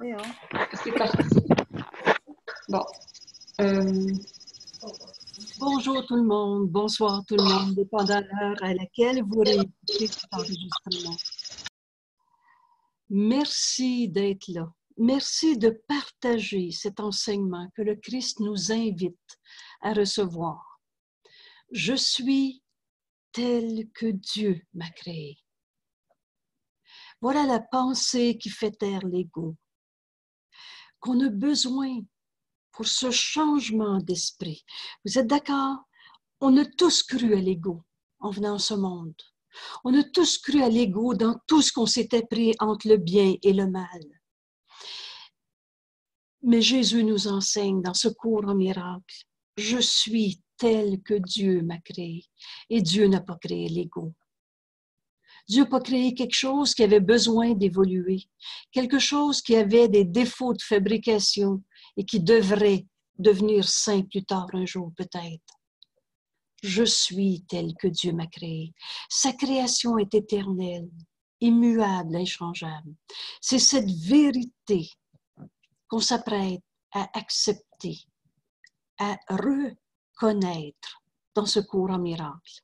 Oui, hein. C'est parti. Bon. Bonjour tout le monde, bonsoir tout le monde, dépendant de l'heure à laquelle vous réécoutez cet enregistrement. Merci d'être là. Merci de partager cet enseignement que le Christ nous invite à recevoir. Je suis tel que Dieu m'a créé. Voilà la pensée qui fait taire l'ego, qu'on a besoin pour ce changement d'esprit. Vous êtes d'accord? On a tous cru à l'ego en venant à ce monde. On a tous cru à l'ego dans tout ce qu'on s'était pris entre le bien et le mal. Mais Jésus nous enseigne dans ce cours en miracle, je suis tel que Dieu m'a créé. Et Dieu n'a pas créé l'ego. Dieu n'a pas créé quelque chose qui avait besoin d'évoluer, quelque chose qui avait des défauts de fabrication et qui devrait devenir saint plus tard un jour peut-être. Je suis tel que Dieu m'a créé. Sa création est éternelle, immuable, inchangeable. C'est cette vérité qu'on s'apprête à accepter, à reconnaître dans ce cours en miracle.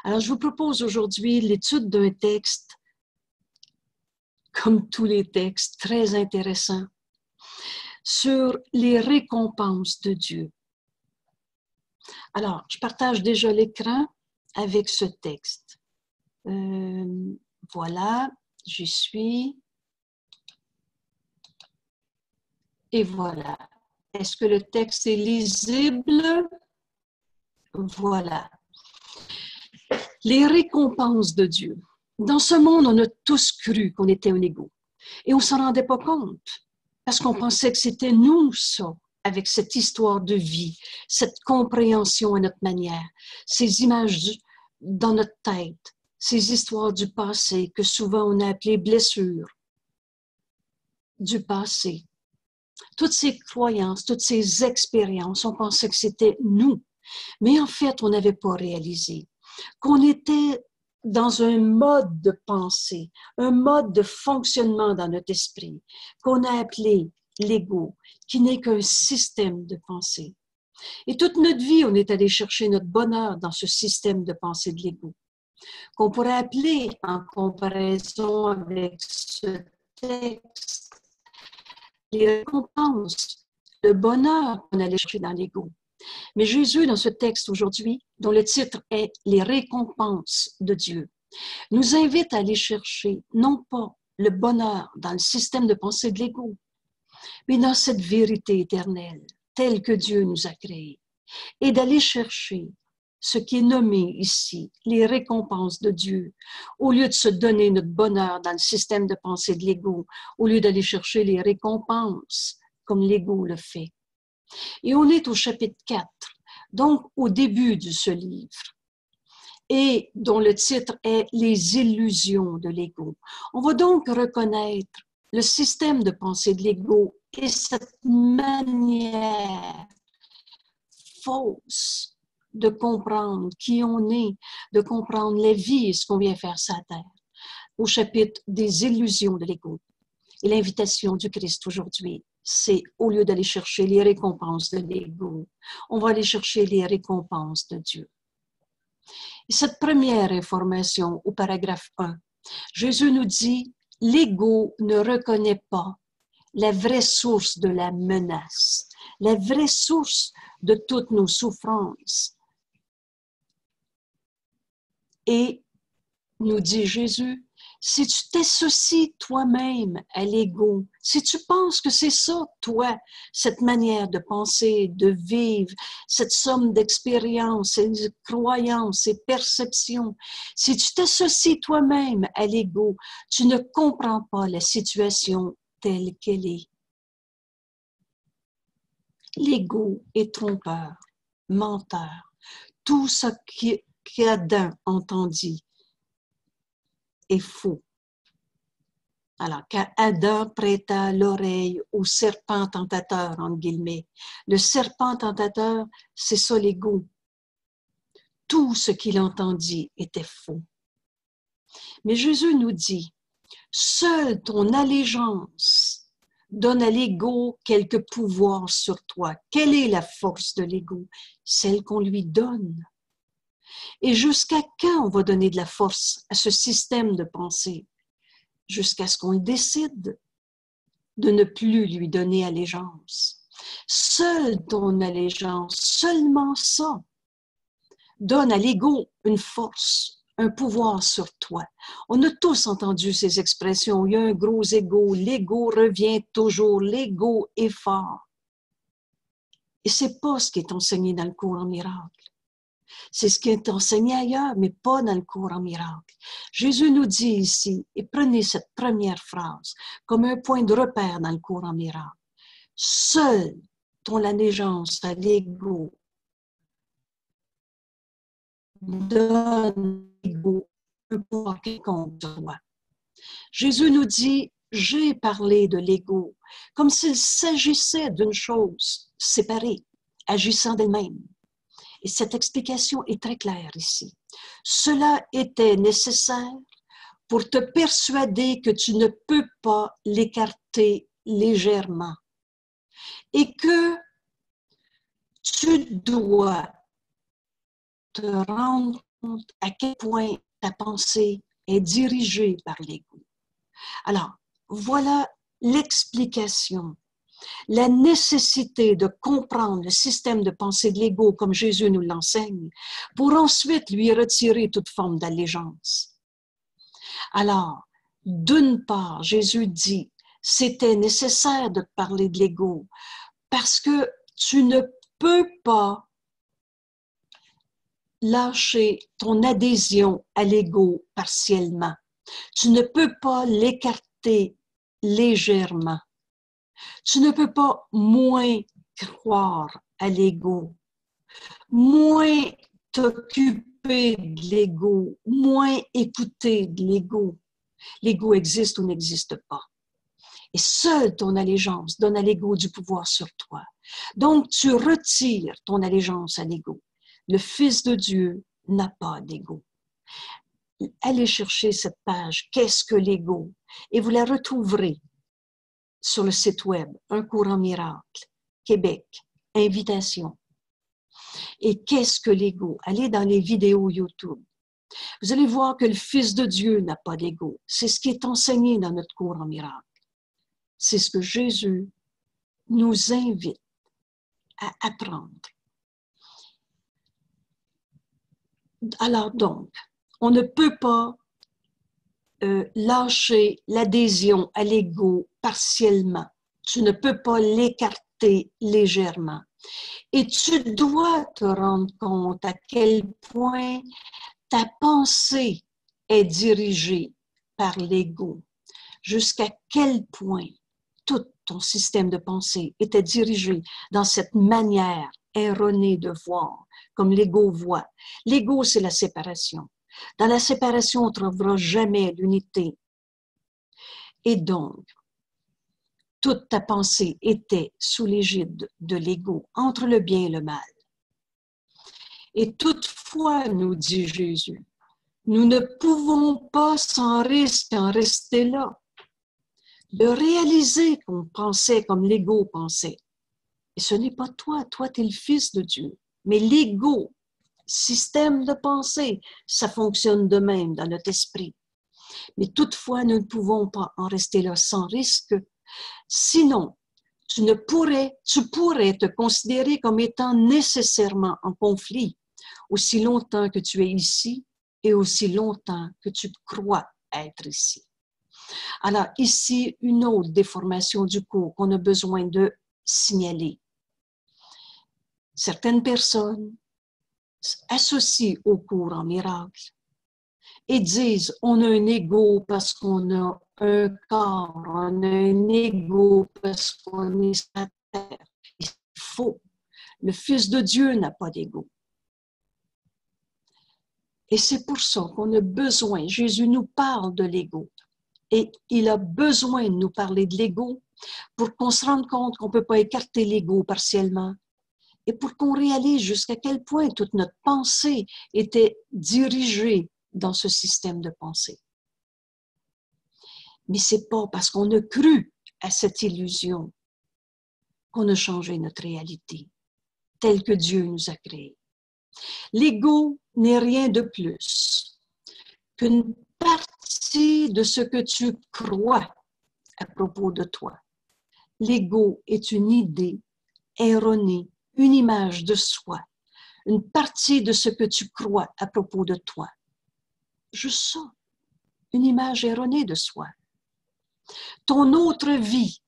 Alors, je vous propose aujourd'hui l'étude d'un texte, comme tous les textes, très intéressant, sur les récompenses de Dieu. Alors, je partage déjà l'écran avec ce texte. Voilà, j'y suis. Et voilà. Est-ce que le texte est lisible? Voilà. Les récompenses de Dieu. Dans ce monde, on a tous cru qu'on était un égo. Et on ne s'en rendait pas compte. Parce qu'on pensait que c'était nous, ça, avec cette histoire de vie, cette compréhension à notre manière, ces images dans notre tête, ces histoires du passé que souvent on a appelées blessures du passé. Toutes ces croyances, toutes ces expériences, on pensait que c'était nous. Mais en fait, on n'avait pas réalisé qu'on était dans un mode de pensée, un mode de fonctionnement dans notre esprit, qu'on a appelé l'ego, qui n'est qu'un système de pensée. Et toute notre vie, on est allé chercher notre bonheur dans ce système de pensée de l'ego, qu'on pourrait appeler, en comparaison avec ce texte, les récompenses, le bonheur qu'on allait chercher dans l'ego. Mais Jésus, dans ce texte aujourd'hui, dont le titre est « Les récompenses de Dieu », nous invite à aller chercher non pas le bonheur dans le système de pensée de l'ego, mais dans cette vérité éternelle, telle que Dieu nous a créée, et d'aller chercher ce qui est nommé ici, les récompenses de Dieu, au lieu de se donner notre bonheur dans le système de pensée de l'ego, au lieu d'aller chercher les récompenses comme l'ego le fait. Et on est au chapitre 4, donc au début de ce livre, et dont le titre est « Les illusions de l'ego ». On va donc reconnaître le système de pensée de l'ego et cette manière fausse de comprendre qui on est, de comprendre la vie et ce qu'on vient faire sur la terre, au chapitre des illusions de l'ego. Et l'invitation du Christ aujourd'hui, c'est au lieu d'aller chercher les récompenses de l'ego, on va aller chercher les récompenses de Dieu. Et cette première information au paragraphe 1, Jésus nous dit, l'ego ne reconnaît pas la vraie source de la menace, la vraie source de toutes nos souffrances. Et nous dit Jésus, si tu t'associes toi-même à l'ego, si tu penses que c'est ça, toi, cette manière de penser, de vivre, cette somme d'expériences, ces croyances, ces perceptions, si tu t'associes toi-même à l'ego, tu ne comprends pas la situation telle qu'elle est. L'ego est trompeur, menteur. Tout ce qu'Adam entendit est faux. Alors, quand Adam prêta l'oreille au serpent tentateur, entre guillemets, le serpent tentateur, c'est ça l'ego. Tout ce qu'il entendit était faux. Mais Jésus nous dit, seule ton allégeance Donne à l'ego quelque pouvoir sur toi. Quelle est la force de l'ego? Celle qu'on lui donne. Et jusqu'à quand on va donner de la force à ce système de pensée? Jusqu'à ce qu'on décide de ne plus lui donner allégeance. Seule ton allégeance, seulement ça, donne à l'ego une force, un pouvoir sur toi. On a tous entendu ces expressions. Il y a un gros ego, l'ego revient toujours, l'ego est fort. Et c'est pas ce qui est enseigné dans le cours en miracle. C'est ce qui est enseigné ailleurs, mais pas dans le cours en miracle. Jésus nous dit ici, et prenez cette première phrase comme un point de repère dans le cours en miracle. Seul ton allégeance à l'ego donne l'ego un pouvoir quelconque sur toi. Jésus nous dit, j'ai parlé de l'ego comme s'il s'agissait d'une chose séparée, agissant d'elle-même. Et cette explication est très claire ici. Cela était nécessaire pour te persuader que tu ne peux pas l'écarter légèrement et que tu dois te rendre compte à quel point ta pensée est dirigée par l'ego. Alors, voilà l'explication, la nécessité de comprendre le système de pensée de l'ego comme Jésus nous l'enseigne, pour ensuite lui retirer toute forme d'allégeance. Alors, d'une part, Jésus dit, c'était nécessaire de parler de l'ego parce que tu ne peux pas lâcher ton adhésion à l'ego partiellement. Tu ne peux pas l'écarter légèrement. Tu ne peux pas moins croire à l'ego, moins t'occuper de l'ego, moins écouter de l'ego. L'ego existe ou n'existe pas. Et seule ton allégeance donne à l'ego du pouvoir sur toi. Donc, tu retires ton allégeance à l'ego. Le Fils de Dieu n'a pas d'ego. Allez chercher cette page « Qu'est-ce que l'ego ?» et vous la retrouverez sur le site web « Un cours en miracle », Québec, invitation. Et qu'est-ce que l'ego? Allez dans les vidéos YouTube. Vous allez voir que le Fils de Dieu n'a pas d'ego. C'est ce qui est enseigné dans notre cours en miracle. C'est ce que Jésus nous invite à apprendre. Alors donc, on ne peut pas lâcher l'adhésion à l'ego partiellement. Tu ne peux pas l'écarter légèrement. Et tu dois te rendre compte à quel point ta pensée est dirigée par l'ego. Jusqu'à quel point tout ton système de pensée était dirigé dans cette manière erronée de voir, comme l'ego voit. L'ego, c'est la séparation. Dans la séparation, on ne trouvera jamais l'unité. Et donc, toute ta pensée était sous l'égide de l'ego, entre le bien et le mal. Et toutefois, nous dit Jésus, nous ne pouvons pas sans risque en rester là, de réaliser qu'on pensait comme l'ego pensait. Et ce n'est pas toi, toi tu es le Fils de Dieu. Mais l'ego, système de pensée, ça fonctionne de même dans notre esprit. Mais toutefois, nous ne pouvons pas en rester là sans risque. Sinon, tu pourrais te considérer comme étant nécessairement en conflit aussi longtemps que tu es ici et aussi longtemps que tu crois être ici. Alors ici, une autre déformation du cours qu'on a besoin de signaler. Certaines personnes associent au cours en miracle et disent on a un ego parce qu'on a un corps, on a un ego parce qu'on est sur la terre. C'est faux. Le Fils de Dieu n'a pas d'ego. Et c'est pour ça qu'on a besoin, Jésus nous parle de l'ego. Et il a besoin de nous parler de l'ego pour qu'on se rende compte qu'on ne peut pas écarter l'ego partiellement et pour qu'on réalise jusqu'à quel point toute notre pensée était dirigée dans ce système de pensée. Mais ce n'est pas parce qu'on a cru à cette illusion qu'on a changé notre réalité, telle que Dieu nous a créée. L'ego n'est rien de plus qu'une partie de ce que tu crois à propos de toi. L'ego est une idée erronée, une image de soi, une partie de ce que tu crois à propos de toi. Juste ça, une image erronée de soi. Ton autre vie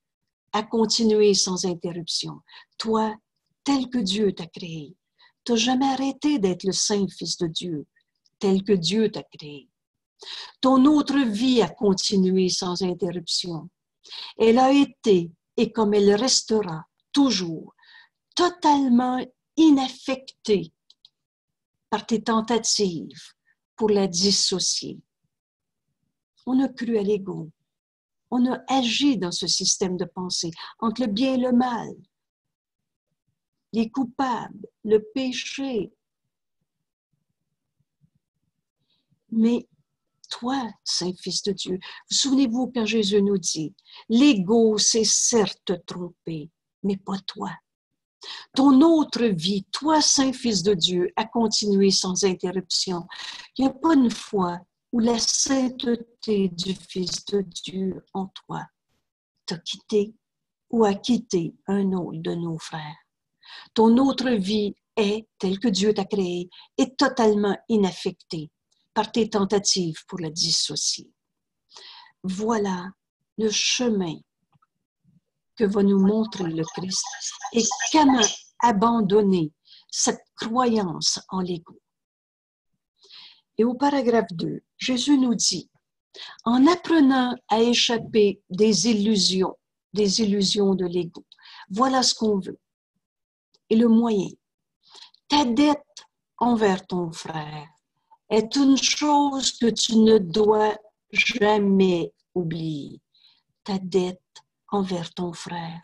a continué sans interruption. Toi, tel que Dieu t'a créé, tu n'as jamais arrêté d'être le Saint Fils de Dieu, tel que Dieu t'a créé. Ton autre vie a continué sans interruption. Elle a été, et comme elle restera toujours, totalement inaffectée par tes tentatives pour la dissocier. On a cru à l'ego. On a agi dans ce système de pensée entre le bien et le mal, les coupables, le péché. Mais toi, Saint-Fils de Dieu, vous souvenez-vous quand Jésus nous dit, l'ego s'est certes trompé, mais pas toi. Ton autre vie, toi, Saint-Fils de Dieu, a continué sans interruption. Il n'y a pas une fois où la sainteté du Fils de Dieu en toi t'a quitté ou a quitté un autre de nos frères. Ton autre vie est, telle que Dieu t'a créée, est totalement inaffectée par tes tentatives pour la dissocier. Voilà le chemin que va nous montrer le Christ et comment abandonner cette croyance en l'ego. Et au paragraphe 2, Jésus nous dit, en apprenant à échapper des illusions de l'ego, voilà ce qu'on veut. Et le moyen, ta dette envers ton frère est une chose que tu ne dois jamais oublier. Ta dette envers ton frère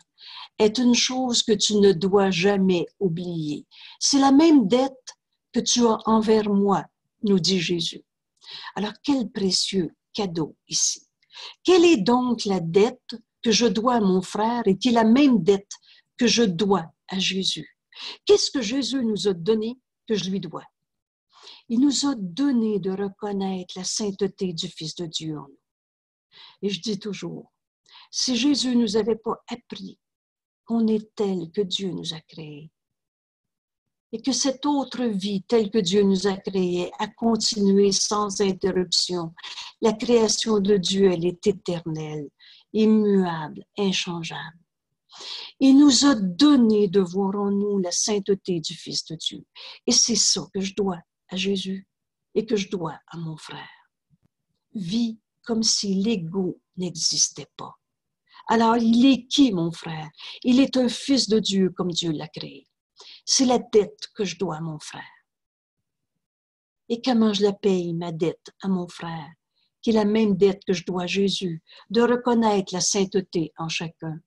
est une chose que tu ne dois jamais oublier. C'est la même dette que tu as envers moi, nous dit Jésus. Alors, quel précieux cadeau ici. Quelle est donc la dette que je dois à mon frère et qui est la même dette que je dois à Jésus? Qu'est-ce que Jésus nous a donné que je lui dois? Il nous a donné de reconnaître la sainteté du Fils de Dieu en nous. Et je dis toujours, si Jésus ne nous avait pas appris qu'on est tel que Dieu nous a créé, et que cette autre vie telle que Dieu nous a créée a continué sans interruption, la création de Dieu, elle est éternelle, immuable, inchangeable. Il nous a donné de voir en nous la sainteté du Fils de Dieu. Et c'est ça que je dois à Jésus et que je dois à mon frère. Vis comme si l'ego n'existait pas. Alors, il est qui, mon frère? Il est un fils de Dieu comme Dieu l'a créé. C'est la dette que je dois à mon frère. Et comment je la paye, ma dette à mon frère, qui est la même dette que je dois à Jésus, de reconnaître la sainteté en chacun.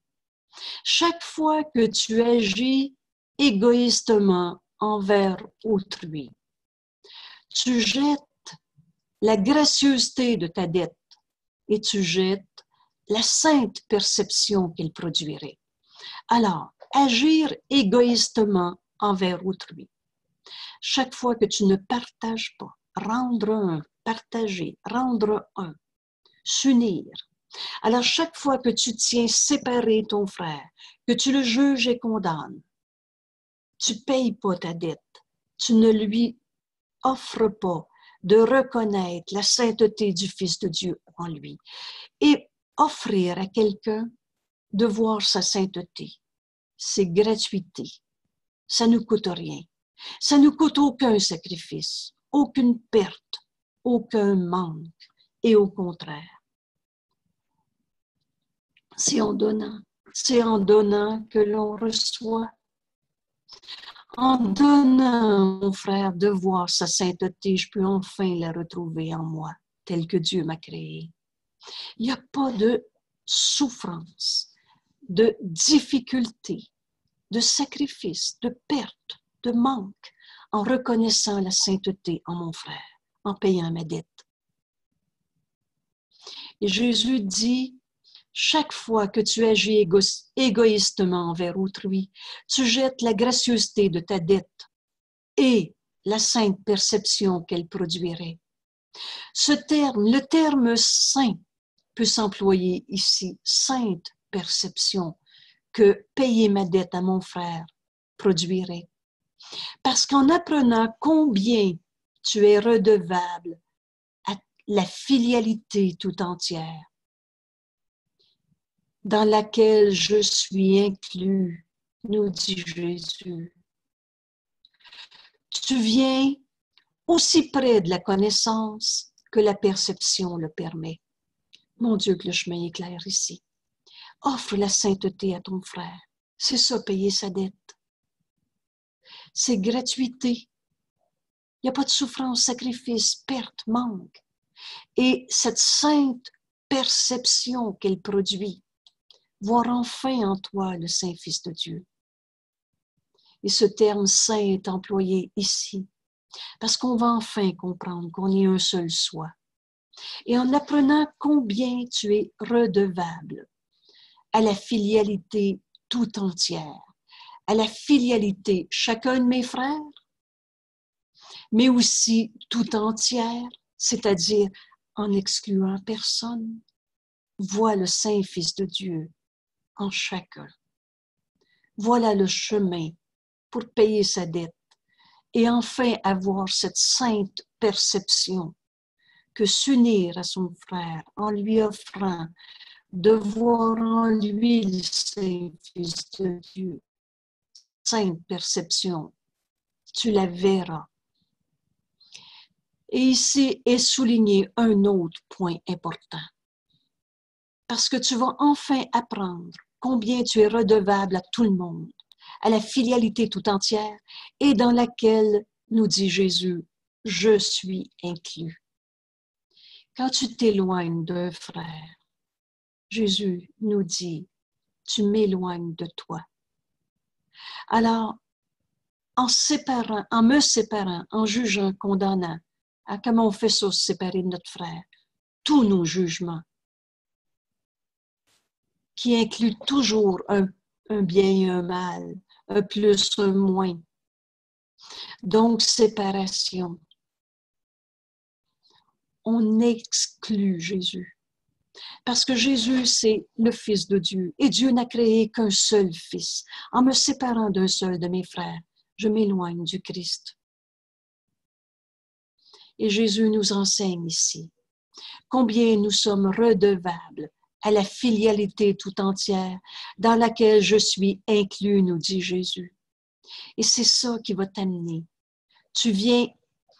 Chaque fois que tu agis égoïstement envers autrui, tu jettes la gracieuseté de ta dette et tu jettes la sainte perception qu'elle produirait. Alors, agir égoïstement envers autrui. Chaque fois que tu ne partages pas, rendre un, partager, rendre un, s'unir. Alors, chaque fois que tu tiens séparé ton frère, que tu le juges et condamnes, tu ne payes pas ta dette, tu ne lui offres pas de reconnaître la sainteté du Fils de Dieu en lui et offrir à quelqu'un de voir sa sainteté, c'est gratuité. Ça ne nous coûte rien. Ça ne nous coûte aucun sacrifice, aucune perte, aucun manque. Et au contraire, c'est en donnant que l'on reçoit. En donnant, mon frère, de voir sa sainteté, je peux enfin la retrouver en moi, telle que Dieu m'a créée. Il n'y a pas de souffrance, de difficulté, de sacrifice, de perte, de manque, en reconnaissant la sainteté en mon frère, en payant ma dette. Et Jésus dit, Chaque fois que tu agis égoïstement envers autrui, tu jettes la gracieuseté de ta dette et la sainte perception qu'elle produirait. Le terme saint peut s'employer ici, sainte perception que payer ma dette à mon frère produirait. Parce qu'en apprenant combien tu es redevable à la filialité tout entière, dans laquelle je suis inclus, nous dit Jésus. Tu viens aussi près de la connaissance que la perception le permet. Mon Dieu, que le chemin est clair ici. Offre la sainteté à ton frère. C'est ça, payer sa dette. C'est gratuité. Il n'y a pas de souffrance, sacrifice, perte, manque. Et cette sainte perception qu'elle produit, voir enfin en toi le Saint-Fils de Dieu. Et ce terme saint est employé ici, parce qu'on va enfin comprendre qu'on est un seul soi. Et en apprenant combien tu es redevable à la filialité tout entière, à la filialité chacun de mes frères, mais aussi tout entière, c'est-à-dire en excluant personne, vois le Saint-Fils de Dieu en chacun. Voilà le chemin pour payer sa dette et enfin avoir cette sainte perception que s'unir à son frère en lui offrant de voir en lui le Saint-Fils de Dieu. Sainte perception, tu la verras. Et ici est souligné un autre point important. Parce que tu vas enfin apprendre combien tu es redevable à tout le monde, à la filialité tout entière, et dans laquelle, nous dit Jésus, je suis inclus. Quand tu t'éloignes d'un frère, Jésus nous dit, tu m'éloignes de toi. Alors, en me séparant, en jugeant, condamnant, comment on fait ça, se séparer de notre frère? Tous nos jugements, qui incluent toujours un bien et un mal, un plus, un moins. Donc, séparation. On exclut Jésus. Parce que Jésus, c'est le Fils de Dieu. Et Dieu n'a créé qu'un seul Fils. En me séparant d'un seul de mes frères, je m'éloigne du Christ. Et Jésus nous enseigne ici combien nous sommes redevables à la filialité tout entière dans laquelle je suis inclus, nous dit Jésus. Et c'est ça qui va t'amener. Tu viens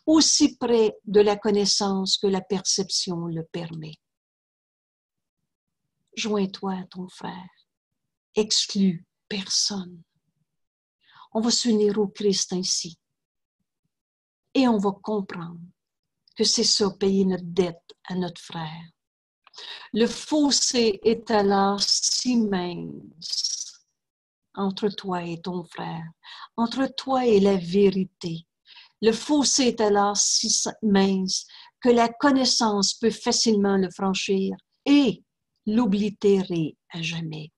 aussi près de la connaissance que la perception le permet. Joins-toi à ton frère. Exclus personne. On va s'unir au Christ ainsi. Et on va comprendre que c'est ça, payer notre dette à notre frère. Le fossé est alors si mince entre toi et ton frère, entre toi et la vérité. Le fossé est alors si mince que la connaissance peut facilement le franchir et l'oblitérer à jamais.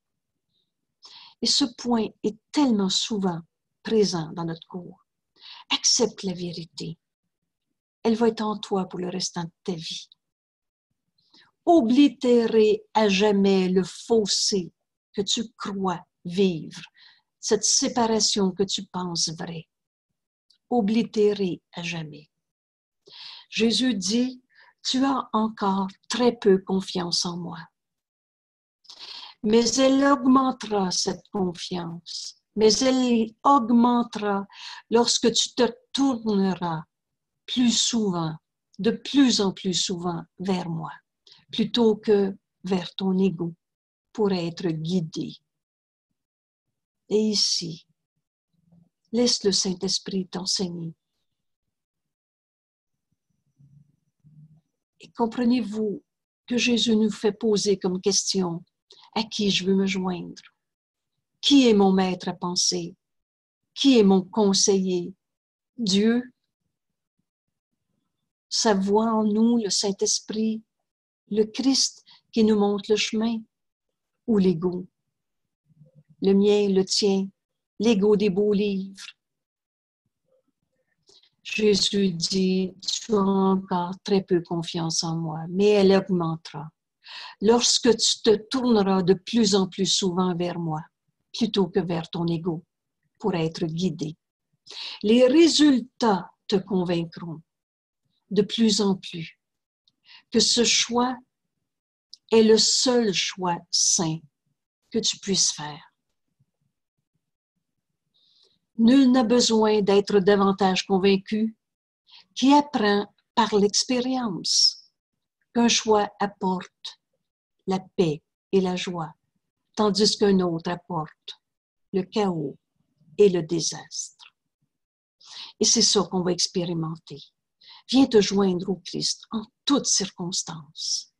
Et ce point est tellement souvent présent dans notre cours. Accepte la vérité. Elle va être en toi pour le restant de ta vie. Oblitérer à jamais le fossé que tu crois vivre, cette séparation que tu penses vraie. Oblitérer à jamais. Jésus dit, tu as encore très peu confiance en moi. Mais elle augmentera cette confiance. Mais elle augmentera lorsque tu te tourneras plus souvent, de plus en plus souvent vers moi, plutôt que vers ton ego, pour être guidé. Et ici, laisse le Saint-Esprit t'enseigner. Et comprenez-vous que Jésus nous fait poser comme question, à qui je veux me joindre? Qui est mon maître à penser? Qui est mon conseiller? Dieu? Sa voix en nous, le Saint-Esprit, le Christ qui nous montre le chemin, ou l'ego? Le mien, le tien, l'ego des beaux livres. Jésus dit, tu as encore très peu confiance en moi, mais elle augmentera lorsque tu te tourneras de plus en plus souvent vers moi, plutôt que vers ton ego, pour être guidé. Les résultats te convaincront de plus en plus que ce choix est le seul choix sain que tu puisses faire. Nul n'a besoin d'être davantage convaincu qui apprend par l'expérience qu'un choix apporte la paix et la joie, tandis qu'un autre apporte le chaos et le désastre. Et c'est ça qu'on va expérimenter. Viens te joindre au Christ en toutes circonstances.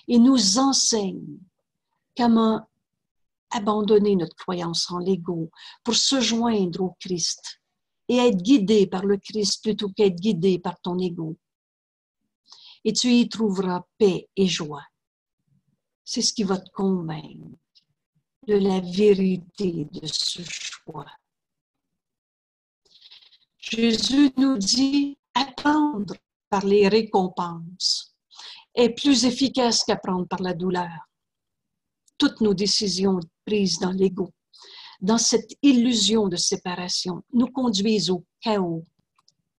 Il nous enseigne comment abandonner notre croyance en l'ego pour se joindre au Christ et être guidé par le Christ plutôt qu'être guidé par ton ego. Et tu y trouveras paix et joie. C'est ce qui va te convaincre de la vérité de ce choix. Jésus nous dit apprendre par les récompenses est plus efficace qu'apprendre par la douleur. Toutes nos décisions prises dans l'ego, dans cette illusion de séparation, nous conduisent au chaos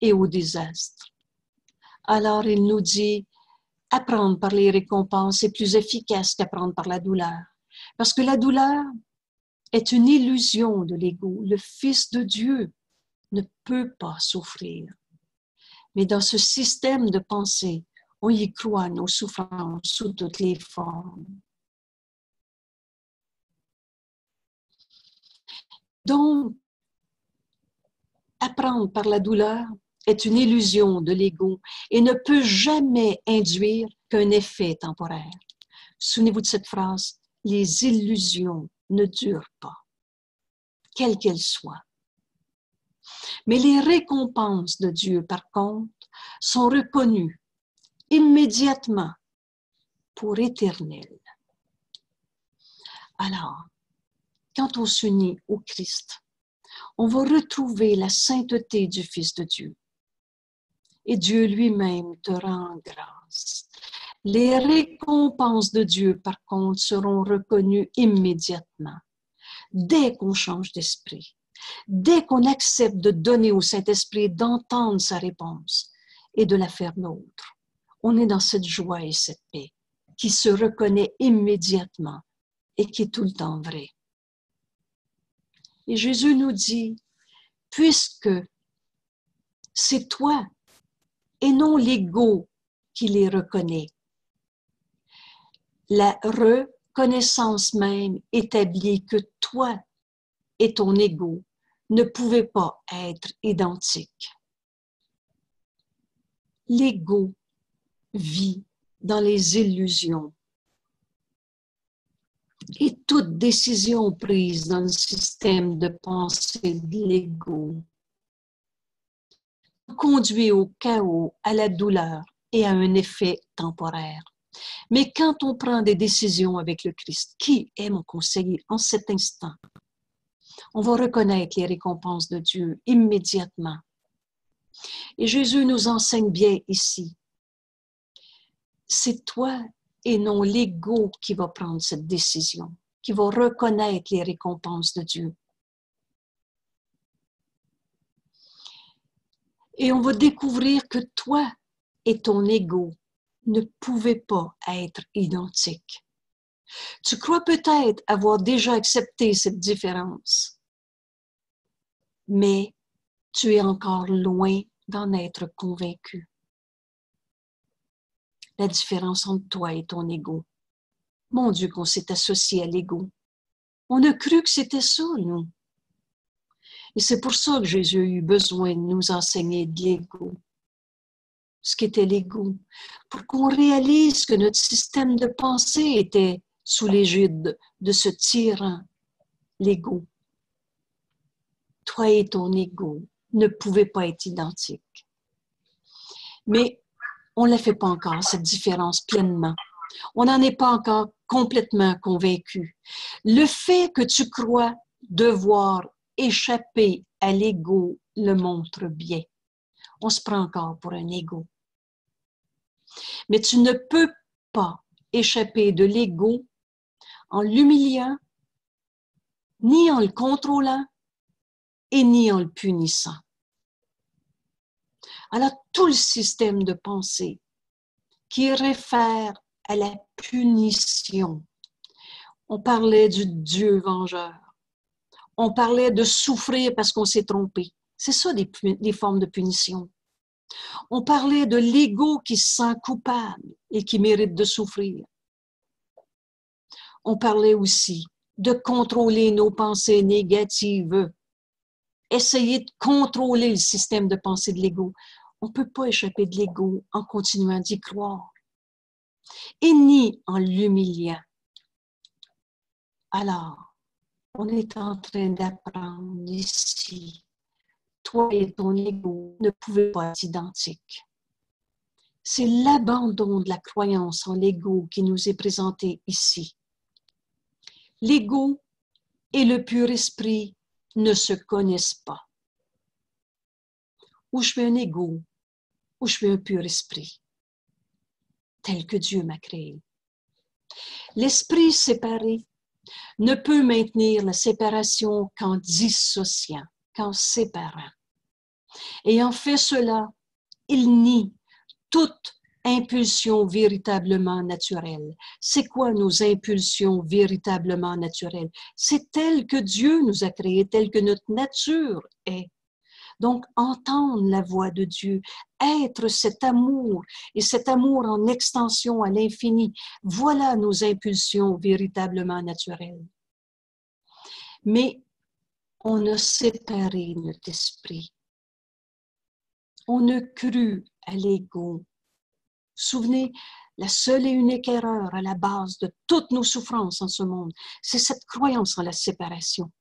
et au désastre. Alors il nous dit apprendre par les récompenses est plus efficace qu'apprendre par la douleur. Parce que la douleur est une illusion de l'ego. Le Fils de Dieu ne peut pas souffrir. Mais dans ce système de pensée, on y croit nos souffrances sous toutes les formes. Donc, apprendre par la douleur est une illusion de l'ego et ne peut jamais induire qu'un effet temporaire. Souvenez-vous de cette phrase, les illusions ne durent pas, quelles qu'elles soient. Mais les récompenses de Dieu, par contre, sont reconnues immédiatement pour éternel. Alors, quand on s'unit au Christ, on va retrouver la sainteté du Fils de Dieu. Et Dieu lui-même te rend grâce. Les récompenses de Dieu, par contre, seront reconnues immédiatement. Dès qu'on change d'esprit, dès qu'on accepte de donner au Saint-Esprit, d'entendre sa réponse et de la faire nôtre, on est dans cette joie et cette paix qui se reconnaît immédiatement et qui est tout le temps vraie. Et Jésus nous dit, puisque c'est toi et non l'ego qui les reconnaît, la reconnaissance même établit que toi et ton ego ne pouvaient pas être identiques. L'ego vit dans les illusions. Et toute décision prise dans le système de pensée de l'ego conduit au chaos, à la douleur et à un effet temporaire. Mais quand on prend des décisions avec le Christ, qui est mon conseiller en cet instant, on va reconnaître les récompenses de Dieu immédiatement. Et Jésus nous enseigne bien ici. C'est toi et non l'ego qui va prendre cette décision, qui va reconnaître les récompenses de Dieu. Et on va découvrir que toi et ton ego ne pouvaient pas être identiques. Tu crois peut-être avoir déjà accepté cette différence, mais tu es encore loin d'en être convaincu. La différence entre toi et ton ego. Mon Dieu, qu'on s'est associé à l'ego. On a cru que c'était ça, nous. Et c'est pour ça que Jésus a eu besoin de nous enseigner de l'ego. Ce qu'était l'ego. Pour qu'on réalise que notre système de pensée était sous l'égide de ce tyran, l'ego. Toi et ton ego ne pouvaient pas être identiques. Mais on ne la fait pas encore, cette différence, pleinement. On n'en est pas encore complètement convaincu. Le fait que tu crois devoir échapper à l'ego le montre bien. On se prend encore pour un ego. Mais tu ne peux pas échapper de l'ego en l'humiliant, ni en le contrôlant et ni en le punissant. Alors, tout le système de pensée qui réfère à la punition. On parlait du Dieu vengeur. On parlait de souffrir parce qu'on s'est trompé. C'est ça des formes de punition. On parlait de l'ego qui se sent coupable et qui mérite de souffrir. On parlait aussi de contrôler nos pensées négatives. Essayer de contrôler le système de pensée de l'ego. On ne peut pas échapper de l'ego en continuant d'y croire. Et ni en l'humiliant. Alors, on est en train d'apprendre ici. Toi et ton ego ne pouvaient pas être identiques. C'est l'abandon de la croyance en l'ego qui nous est présenté ici. L'ego et le pur esprit ne se connaissent pas. Ou je suis un ego, ou je suis un pur esprit, tel que Dieu m'a créé. L'esprit séparé ne peut maintenir la séparation qu'en dissociant, qu'en séparant. Ayant fait cela, il nie toute impulsion véritablement naturelle. C'est quoi nos impulsions véritablement naturelles? C'est tel que Dieu nous a créés, tel que notre nature est. Donc, entendre la voix de Dieu, être cet amour et cet amour en extension à l'infini, voilà nos impulsions véritablement naturelles. Mais on a séparé notre esprit. On a cru à l'ego. Souvenez, la seule et unique erreur à la base de toutes nos souffrances en ce monde, c'est cette croyance en la séparation.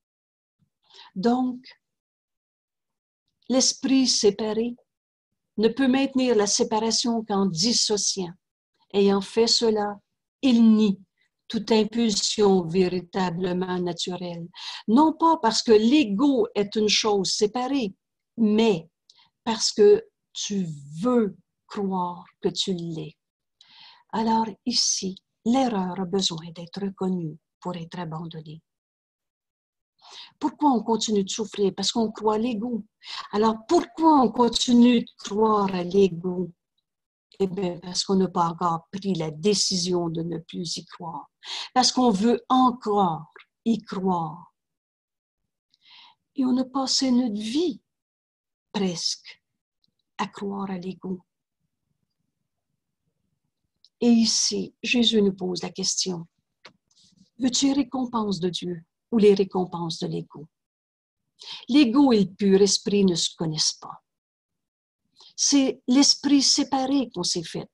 Donc, l'esprit séparé ne peut maintenir la séparation qu'en dissociant. Ayant fait cela, il nie toute impulsion véritablement naturelle. Non pas parce que l'ego est une chose séparée, mais parce que tu veux croire que tu l'es. Alors ici, l'erreur a besoin d'être reconnue pour être abandonnée. Pourquoi on continue de souffrir? Parce qu'on croit à l'ego. Alors pourquoi on continue de croire à l'ego? Eh bien, parce qu'on n'a pas encore pris la décision de ne plus y croire. Parce qu'on veut encore y croire. Et on a passé notre vie, presque, à croire à l'ego. Et ici, Jésus nous pose la question. Veux-tu les récompenses de Dieu ou les récompenses de l'ego? L'ego et le pur esprit ne se connaissent pas. C'est l'esprit séparé qu'on s'est fait.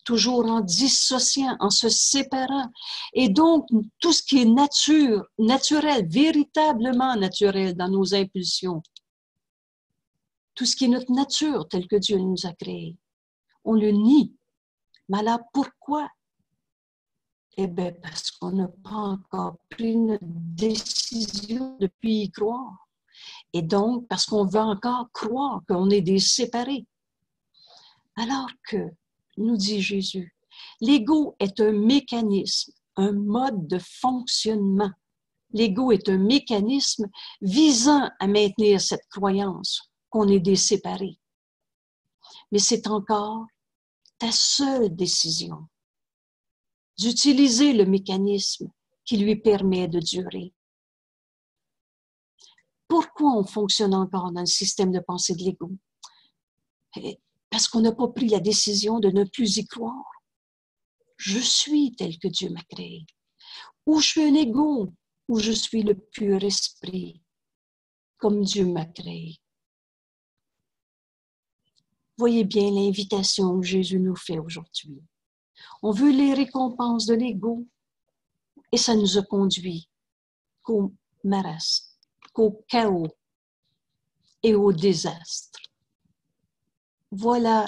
Toujours en dissociant, en se séparant. Et donc, tout ce qui est naturel, véritablement naturel dans nos impulsions, tout ce qui est notre nature telle que Dieu nous a créée, on le nie. Mais alors, pourquoi? Eh bien, parce qu'on n'a pas encore pris notre décision depuis y croire. Et donc, parce qu'on veut encore croire qu'on est des séparés. Alors que, nous dit Jésus, l'ego est un mécanisme, un mode de fonctionnement. L'ego est un mécanisme visant à maintenir cette croyance qu'on est des séparés. Mais c'est encore ta seule décision d'utiliser le mécanisme qui lui permet de durer. Pourquoi on fonctionne encore dans le système de pensée de l'ego? Parce qu'on n'a pas pris la décision de ne plus y croire. Je suis tel que Dieu m'a créé. Ou je suis un ego, ou je suis le pur esprit, comme Dieu m'a créé. Voyez bien l'invitation que Jésus nous fait aujourd'hui. On veut les récompenses de l'ego et ça nous a conduit qu'au marasme, qu'au chaos et au désastre. Voilà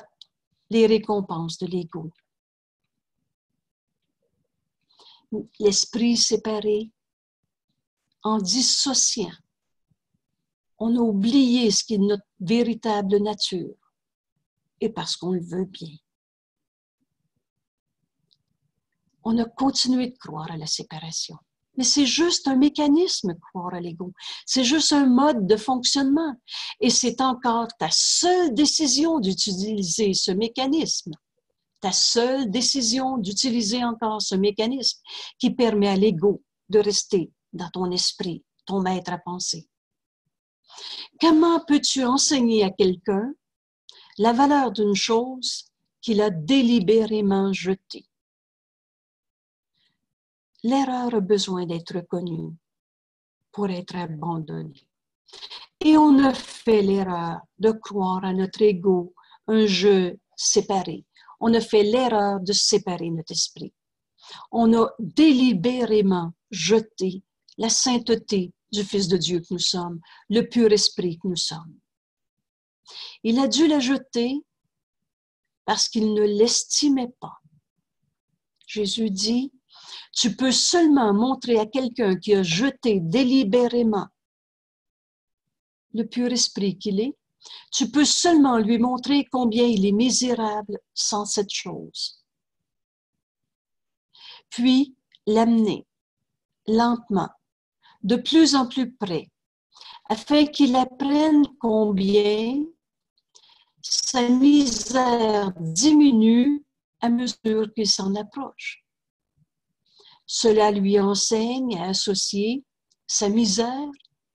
les récompenses de l'ego. l'esprit séparé, en dissociant. On a oublié ce qui est notre véritable nature et parce qu'on le veut bien. On a continué de croire à la séparation. Mais c'est juste un mécanisme, croire à l'ego. C'est juste un mode de fonctionnement. Et c'est encore ta seule décision d'utiliser ce mécanisme. Ta seule décision d'utiliser encore ce mécanisme qui permet à l'ego de rester dans ton esprit, ton maître à penser. Comment peux-tu enseigner à quelqu'un la valeur d'une chose qu'il a délibérément jetée? L'erreur a besoin d'être reconnue pour être abandonnée. Et on a fait l'erreur de croire à notre ego un jeu séparé. On a fait l'erreur de séparer notre esprit. On a délibérément jeté la sainteté du Fils de Dieu que nous sommes, le pur esprit que nous sommes. Il a dû la jeter parce qu'il ne l'estimait pas. Jésus dit, tu peux seulement montrer à quelqu'un qui a jeté délibérément le pur esprit qu'il est, tu peux seulement lui montrer combien il est misérable sans cette chose. Puis l'amener lentement, de plus en plus près, afin qu'il apprenne combien sa misère diminue à mesure qu'il s'en approche. Cela lui enseigne à associer sa misère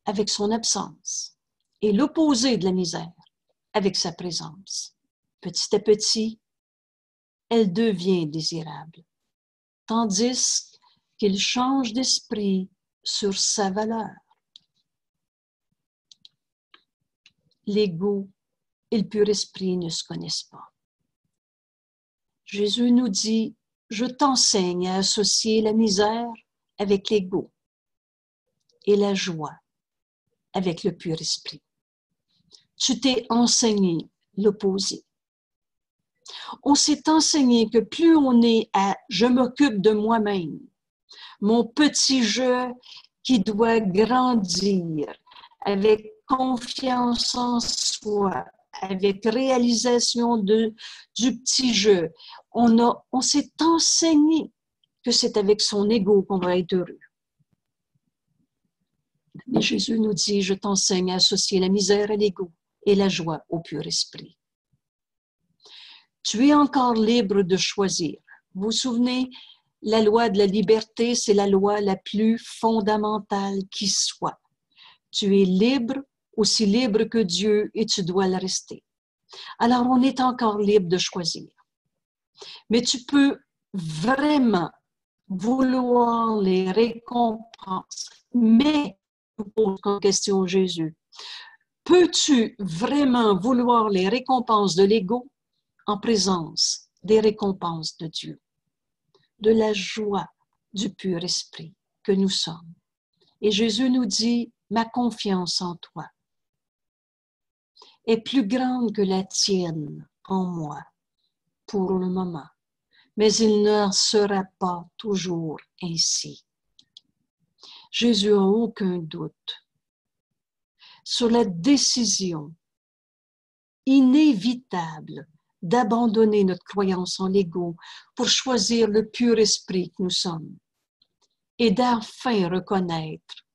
avec son absence et l'opposé de la misère avec sa présence. Petit à petit, elle devient désirable, tandis qu'il change d'esprit sur sa valeur. L'ego et le pur esprit ne se connaissent pas. Jésus nous dit, je t'enseigne à associer la misère avec l'ego et la joie avec le pur esprit. Tu t'es enseigné l'opposé. On s'est enseigné que plus on est à « je m'occupe de moi-même », mon petit jeu qui doit grandir avec confiance en soi, avec réalisation du petit jeu. On s'est enseigné que c'est avec son ego qu'on va être heureux. Mais Jésus nous dit, je t'enseigne à associer la misère à l'ego et la joie au pur esprit. Tu es encore libre de choisir. Vous vous souvenez, la loi de la liberté, c'est la loi la plus fondamentale qui soit. Tu es libre, aussi libre que Dieu, et tu dois le rester. Alors, on est encore libre de choisir. Mais tu peux vraiment vouloir les récompenses. Mais, je vous pose comme question Jésus, peux-tu vraiment vouloir les récompenses de l'ego en présence des récompenses de Dieu, de la joie du pur esprit que nous sommes? Et Jésus nous dit, ma confiance en toi est plus grande que la tienne en moi pour le moment, mais il n'en sera pas toujours ainsi. Jésus n'a aucun doute sur la décision inévitable d'abandonner notre croyance en l'ego pour choisir le pur esprit que nous sommes et d'enfin reconnaître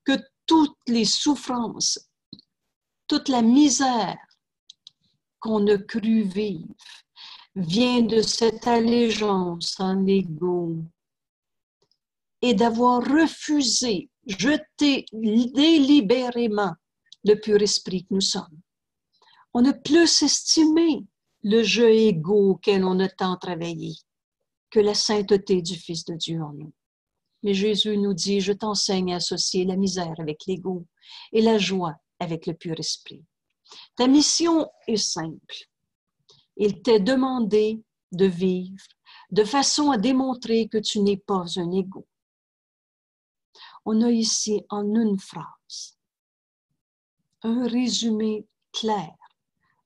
que toutes les souffrances, toute la misère qu'on a cru vivre vient de cette allégeance en l'ego et d'avoir refusé, jeté délibérément le pur esprit que nous sommes. On a plus estimé le jeu égo auquel on a tant travaillé que la sainteté du Fils de Dieu en nous. Mais Jésus nous dit, je t'enseigne à associer la misère avec l'ego et la joie avec le pur esprit. Ta mission est simple. Il t'est demandé de vivre de façon à démontrer que tu n'es pas un ego. On a ici en une phrase un résumé clair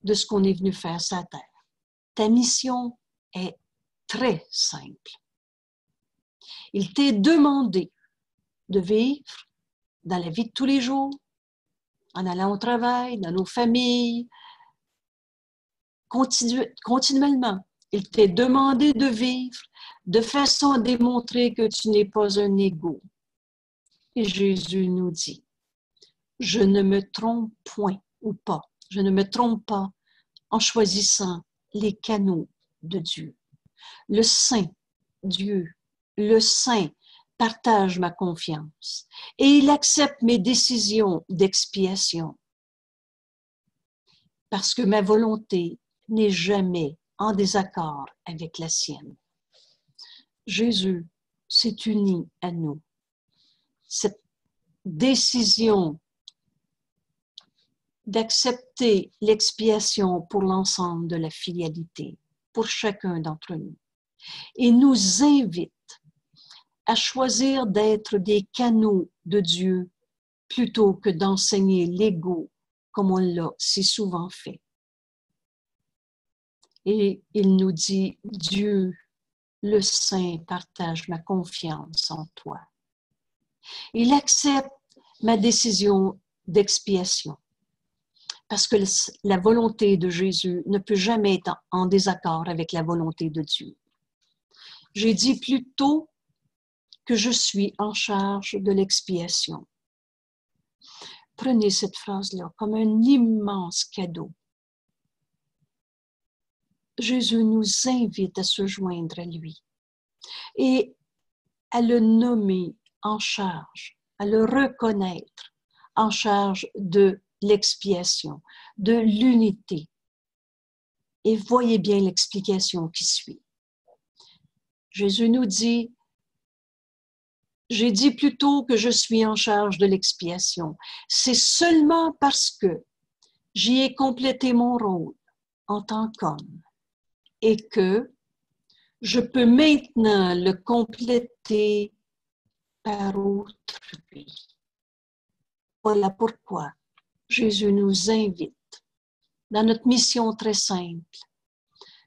de ce qu'on est venu faire sur la terre. Ta mission est très simple. Il t'est demandé de vivre dans la vie de tous les jours, en allant au travail, dans nos familles, continuellement. Il t'est demandé de vivre de façon à démontrer que tu n'es pas un égo. Et Jésus nous dit, je ne me trompe point ou pas, je ne me trompe pas en choisissant les canaux de Dieu. Le Saint Dieu, le Saint partage ma confiance et il accepte mes décisions d'expiation parce que ma volonté n'est jamais en désaccord avec la sienne. Jésus s'est uni à nous. Cette décision d'accepter l'expiation pour l'ensemble de la filialité, pour chacun d'entre nous, et nous invite à choisir d'être des canaux de Dieu plutôt que d'enseigner l'ego comme on l'a si souvent fait. Et il nous dit, Dieu, le Saint, partage ma confiance en toi. Il accepte ma décision d'expiation parce que la volonté de Jésus ne peut jamais être en désaccord avec la volonté de Dieu. J'ai dit plus tôt que je suis en charge de l'expiation. Prenez cette phrase-là comme un immense cadeau. Jésus nous invite à se joindre à lui et à le nommer en charge, à le reconnaître en charge de l'expiation, de l'unité. Et voyez bien l'explication qui suit. Jésus nous dit, j'ai dit plutôt que je suis en charge de l'expiation. C'est seulement parce que j'y ai complété mon rôle en tant qu'homme et que je peux maintenant le compléter par autrui. Voilà pourquoi Jésus nous invite dans notre mission très simple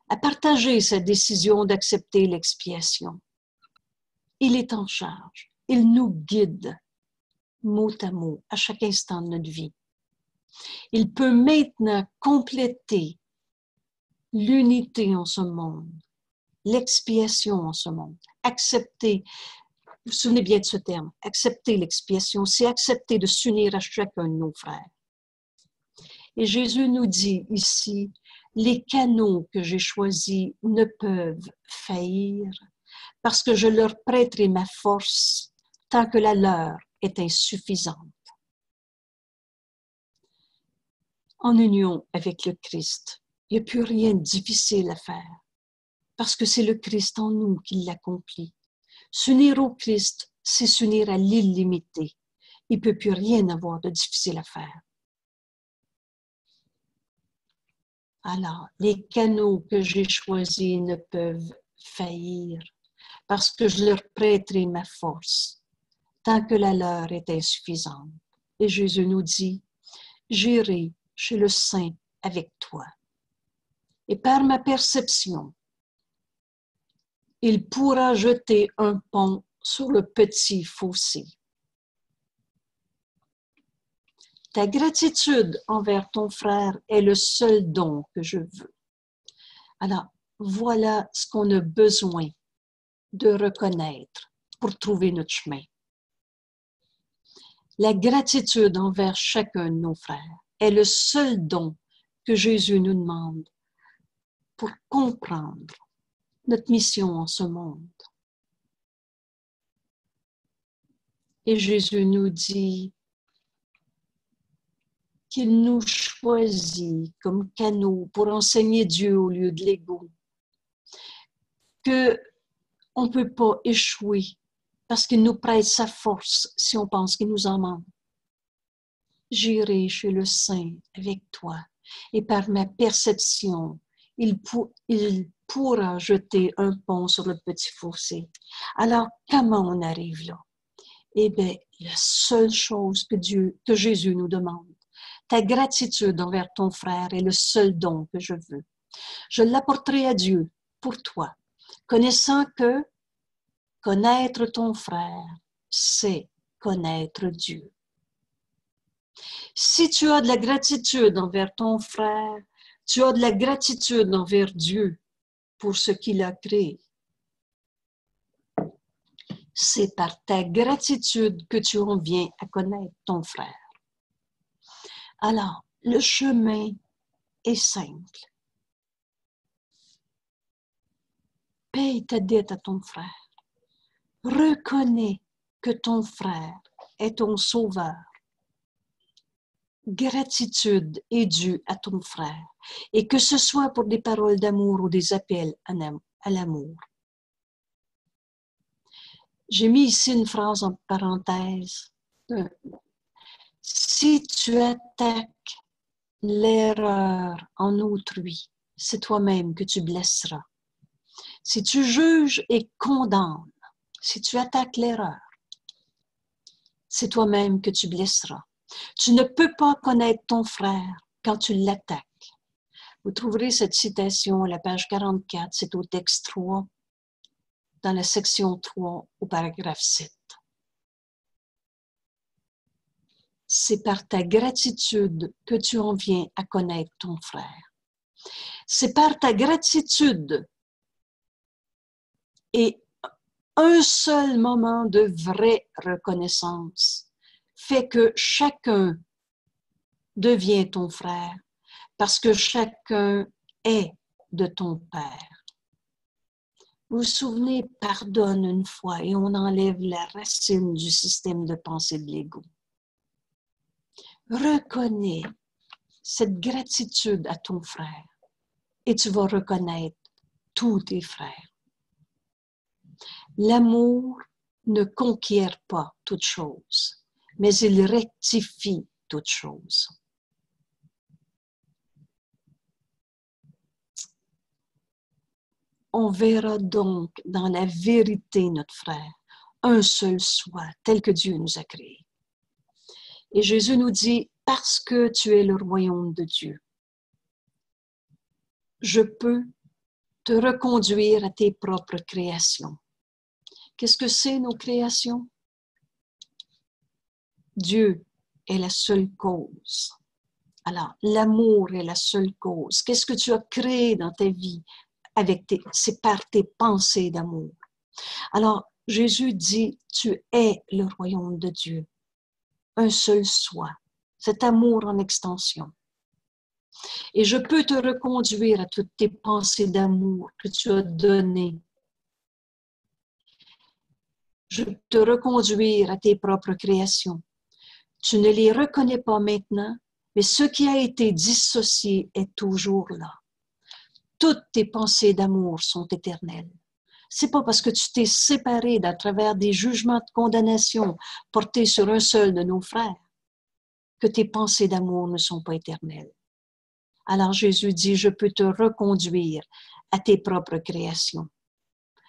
à partager sa décision d'accepter l'expiation. Il est en charge. Il nous guide mot à mot à chaque instant de notre vie. Il peut maintenant compléter l'unité en ce monde, l'expiation en ce monde. Accepter, vous vous souvenez bien de ce terme, accepter l'expiation, c'est accepter de s'unir à chacun de nos frères. Et Jésus nous dit ici, les canaux que j'ai choisis ne peuvent faillir parce que je leur prêterai ma force tant que la leur est insuffisante. En union avec le Christ, il n'y a plus rien de difficile à faire parce que c'est le Christ en nous qui l'accomplit. S'unir au Christ, c'est s'unir à l'illimité. Il ne peut plus rien avoir de difficile à faire. Alors, les canaux que j'ai choisis ne peuvent faillir parce que je leur prêterai ma force tant que la leur est insuffisante. Et Jésus nous dit, j'irai chez le Saint avec toi. Et par ma perception, il pourra jeter un pont sur le petit fossé. Ta gratitude envers ton frère est le seul don que je veux. Alors, voilà ce qu'on a besoin de reconnaître pour trouver notre chemin. La gratitude envers chacun de nos frères est le seul don que Jésus nous demande pour comprendre notre mission en ce monde. Et Jésus nous dit qu'il nous choisit comme canaux pour enseigner Dieu au lieu de l'ego, qu'on ne peut pas échouer parce qu'il nous prête sa force si on pense qu'il nous en manque. J'irai chez le Saint avec toi et par ma perception, il pourra jeter un pont sur le petit fossé. Alors, comment on arrive là? Eh bien, la seule chose que Jésus nous demande, ta gratitude envers ton frère est le seul don que je veux. Je l'apporterai à Dieu pour toi, connaissant que, Connaître ton frère, c'est connaître Dieu. Si tu as de la gratitude envers ton frère, tu as de la gratitude envers Dieu pour ce qu'il a créé. C'est par ta gratitude que tu en viens à connaître ton frère. Alors, le chemin est simple. Paye ta dette à ton frère. Reconnais que ton frère est ton sauveur. Gratitude est due à ton frère, et que ce soit pour des paroles d'amour ou des appels à l'amour. J'ai mis ici une phrase en parenthèse. Si tu attaques l'erreur en autrui, c'est toi-même que tu blesseras. Si tu juges et condamnes, si tu attaques l'erreur, c'est toi-même que tu blesseras. Tu ne peux pas connaître ton frère quand tu l'attaques. Vous trouverez cette citation à la page 44, c'est au texte 3, dans la section 3, au paragraphe 7. C'est par ta gratitude que tu en viens à connaître ton frère. C'est par ta gratitude et un seul moment de vraie reconnaissance fait que chacun devient ton frère parce que chacun est de ton père. Vous vous souvenez, pardonne une fois et on enlève la racine du système de pensée de l'ego. Reconnais cette gratitude à ton frère et tu vas reconnaître tous tes frères. L'amour ne conquiert pas toute chose, mais il rectifie toute chose. On verra donc dans la vérité notre frère, un seul soit, tel que Dieu nous a créés. Et Jésus nous dit, parce que tu es le royaume de Dieu, je peux te reconduire à tes propres créations. Qu'est-ce que c'est nos créations? Dieu est la seule cause. Alors, l'amour est la seule cause. Qu'est-ce que tu as créé dans ta vie? C'est par tes pensées d'amour. Alors, Jésus dit, tu es le royaume de Dieu. Un seul soi. Cet amour en extension. Et je peux te reconduire à toutes tes pensées d'amour que tu as données. Je peux te reconduire à tes propres créations. Tu ne les reconnais pas maintenant, mais ce qui a été dissocié est toujours là. Toutes tes pensées d'amour sont éternelles. C'est pas parce que tu t'es séparé à travers des jugements de condamnation portés sur un seul de nos frères que tes pensées d'amour ne sont pas éternelles. Alors Jésus dit, je peux te reconduire à tes propres créations.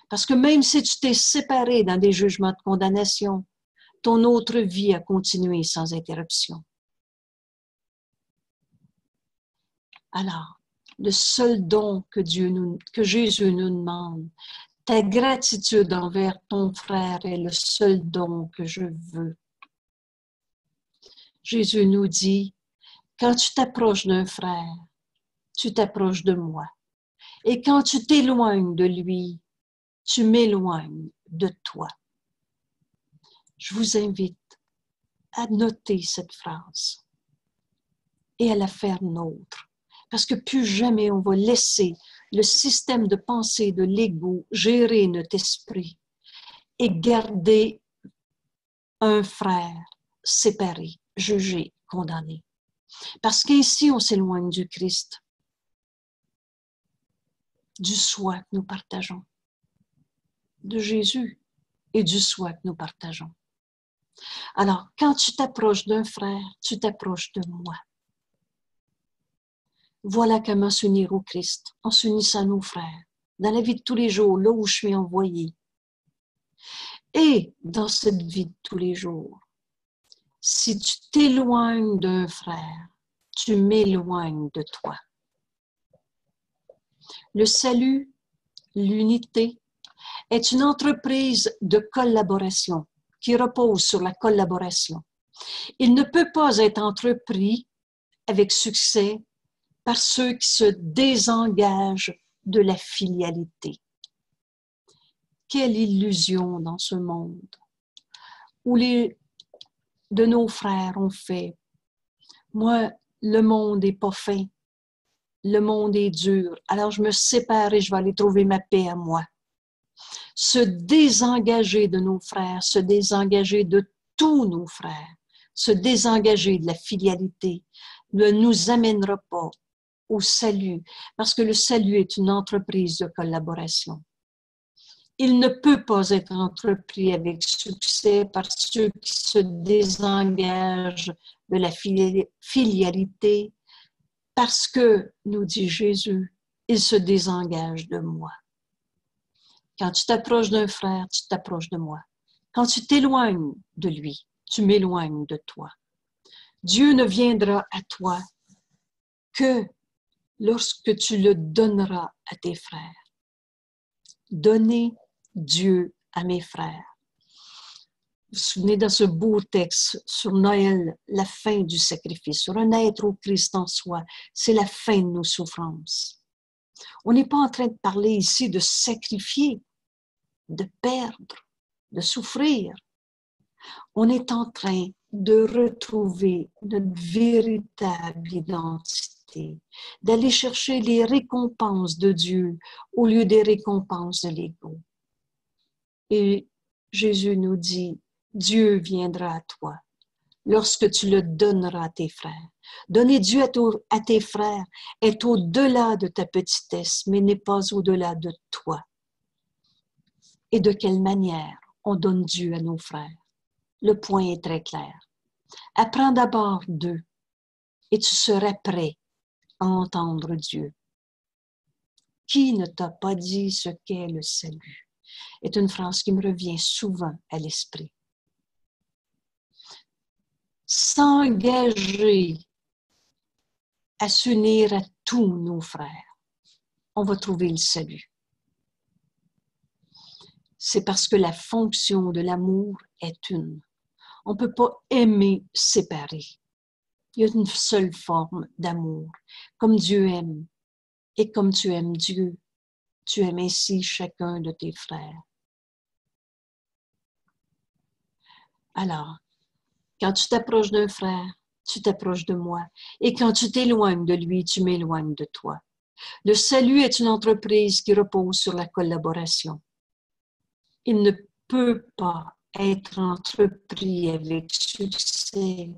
Parce que même si tu t'es séparé dans des jugements de condamnation, ton autre vie a continué sans interruption. Alors, le seul don que Jésus nous demande, ta gratitude envers ton frère est le seul don que je veux. Jésus nous dit, quand tu t'approches d'un frère, tu t'approches de moi. Et quand tu t'éloignes de lui, tu m'éloignes de toi. Je vous invite à noter cette phrase et à la faire nôtre. Parce que plus jamais on va laisser le système de pensée de l'ego gérer notre esprit et garder un frère séparé, jugé, condamné. Parce qu'ici, on s'éloigne du Christ, du soi que nous partageons, de Jésus et du soi que nous partageons. Alors, quand tu t'approches d'un frère, tu t'approches de moi. Voilà comment s'unir au Christ, en s'unissant à nos frères, dans la vie de tous les jours, là où je suis envoyée. Et dans cette vie de tous les jours, si tu t'éloignes d'un frère, tu m'éloignes de toi. Le salut, l'unité, est une entreprise de collaboration qui repose sur la collaboration. Il ne peut pas être entrepris avec succès par ceux qui se désengagent de la filialité. Quelle illusion dans ce monde où de nos frères ont fait « Moi, le monde n'est pas fin, le monde est dur, alors je me sépare et je vais aller trouver ma paix à moi. » Se désengager de nos frères, se désengager de tous nos frères, se désengager de la filialité ne nous amènera pas au salut, parce que le salut est une entreprise de collaboration. Il ne peut pas être entrepris avec succès par ceux qui se désengagent de la filialité, parce que, nous dit Jésus, il se désengage de moi. Quand tu t'approches d'un frère, tu t'approches de moi. Quand tu t'éloignes de lui, tu m'éloignes de toi. Dieu ne viendra à toi que lorsque tu le donneras à tes frères. Donnez Dieu à mes frères. Vous vous souvenez dans ce beau texte sur Noël, la fin du sacrifice, sur un être au Christ en soi, c'est la fin de nos souffrances. On n'est pas en train de parler ici de sacrifier, de perdre, de souffrir. On est en train de retrouver notre véritable identité, d'aller chercher les récompenses de Dieu au lieu des récompenses de l'ego. Et Jésus nous dit, Dieu viendra à toi lorsque tu le donneras à tes frères. Donner Dieu à tes frères est au-delà de ta petitesse, mais n'est pas au-delà de toi. Et de quelle manière on donne Dieu à nos frères? Le point est très clair. Apprends d'abord d'eux et tu seras prêt à entendre Dieu. Qui ne t'a pas dit ce qu'est le salut? Est une phrase qui me revient souvent à l'esprit. S'engager à s'unir à tous nos frères, on va trouver le salut. C'est parce que la fonction de l'amour est une. On ne peut pas aimer séparé. Il y a une seule forme d'amour. Comme Dieu aime et comme tu aimes Dieu, tu aimes ainsi chacun de tes frères. Alors, quand tu t'approches d'un frère, tu t'approches de moi. Et quand tu t'éloignes de lui, tu m'éloignes de toi. Le salut est une entreprise qui repose sur la collaboration. Il ne peut pas être entrepris avec succès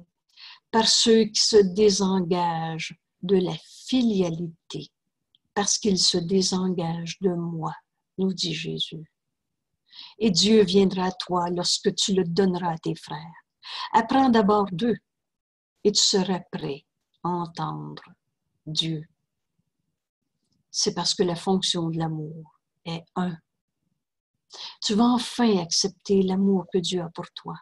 par ceux qui se désengagent de la filialité, parce qu'ils se désengagent de moi, nous dit Jésus. Et Dieu viendra à toi lorsque tu le donneras à tes frères. Apprends d'abord d'eux et tu seras prêt à entendre Dieu. C'est parce que la fonction de l'amour est un. Tu vas enfin accepter l'amour que Dieu a pour toi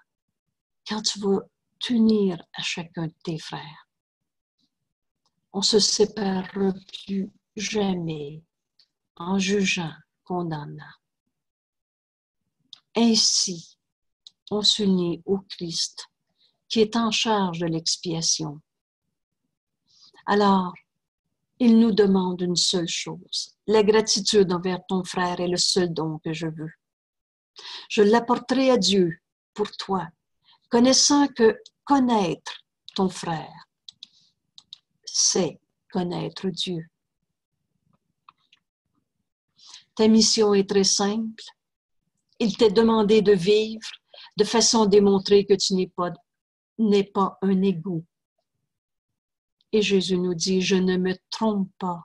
quand tu vas t'unir à chacun de tes frères. On ne se séparera plus jamais en jugeant, condamnant. Ainsi, on s'unit au Christ qui est en charge de l'expiation. Alors, il nous demande une seule chose. La gratitude envers ton frère est le seul don que je veux. Je l'apporterai à Dieu pour toi, connaissant que connaître ton frère, c'est connaître Dieu. Ta mission est très simple. Il t'est demandé de vivre de façon à démontrer que tu n'es pas un égout. Et Jésus nous dit, je ne me trompe pas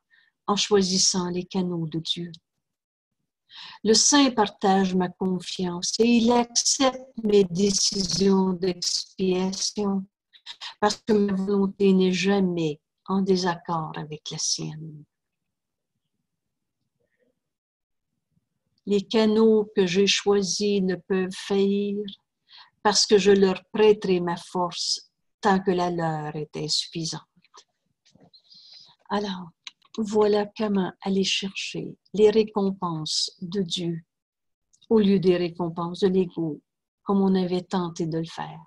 en choisissant les canaux de Dieu. Le Saint partage ma confiance et il accepte mes décisions d'expiation parce que ma volonté n'est jamais en désaccord avec la sienne. Les canaux que j'ai choisis ne peuvent faillir parce que je leur prêterai ma force tant que la leur est insuffisante. Alors, voilà comment aller chercher les récompenses de Dieu au lieu des récompenses de l'ego, comme on avait tenté de le faire.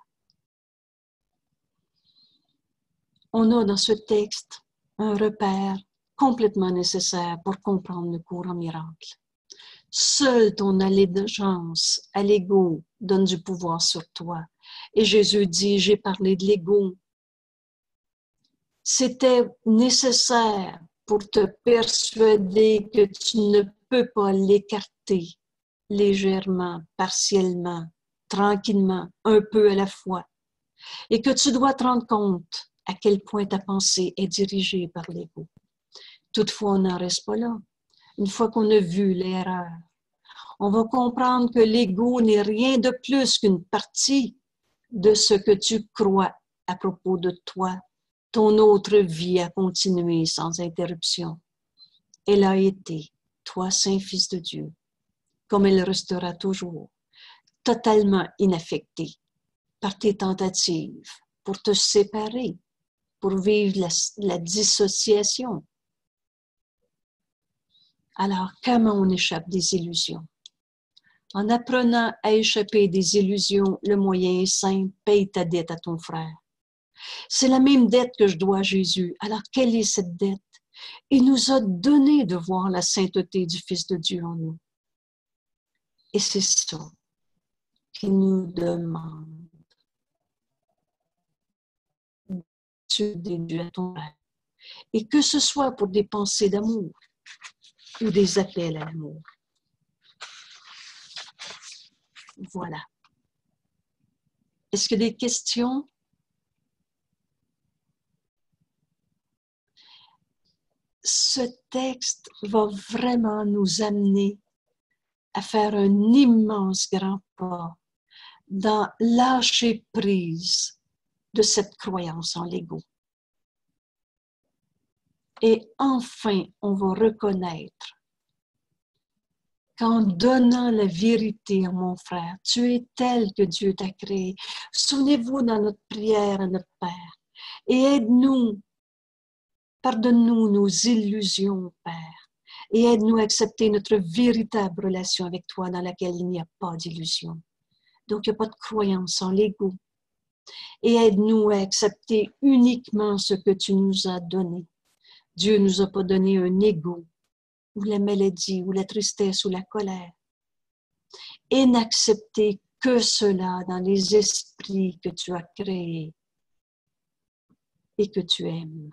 On a dans ce texte un repère complètement nécessaire pour comprendre le cours en miracle. Seule ton allégeance à l'ego donne du pouvoir sur toi. Et Jésus dit, j'ai parlé de l'ego. C'était nécessaire pour te persuader que tu ne peux pas l'écarter légèrement, partiellement, tranquillement, un peu à la fois. Et que tu dois te rendre compte à quel point ta pensée est dirigée par l'ego. Toutefois, on n'en reste pas là. Une fois qu'on a vu l'erreur, on va comprendre que l'ego n'est rien de plus qu'une partie de ce que tu crois à propos de toi. Ton autre vie a continué sans interruption. Elle a été, toi, Saint Fils de Dieu, comme elle restera toujours, totalement inaffectée par tes tentatives pour te séparer, pour vivre la dissociation. Alors, comment on échappe des illusions? En apprenant à échapper des illusions, le moyen est simple, paye ta dette à ton frère. C'est la même dette que je dois à Jésus. Alors, quelle est cette dette? Il nous a donné de voir la sainteté du Fils de Dieu en nous. Et c'est ça qu'il nous demande. Tu déduis à ton frère. Et que ce soit pour des pensées d'amour ou des appels à l'amour. Voilà. Est-ce qu'il y a des questions? Ce texte va vraiment nous amener à faire un immense grand pas dans lâcher prise de cette croyance en l'ego. Et enfin, on va reconnaître qu'en donnant la vérité à mon frère, tu es tel que Dieu t'a créé. Souvenez-vous dans notre prière à notre Père et aide-nous, pardonne-nous nos illusions, Père, et aide-nous à accepter notre véritable relation avec toi dans laquelle il n'y a pas d'illusion. Donc, il n'y a pas de croyance en l'ego. Et aide-nous à accepter uniquement ce que tu nous as donné. Dieu ne nous a pas donné un ego, ou la maladie, ou la tristesse, ou la colère. Et n'accepter que cela dans les esprits que tu as créés et que tu aimes.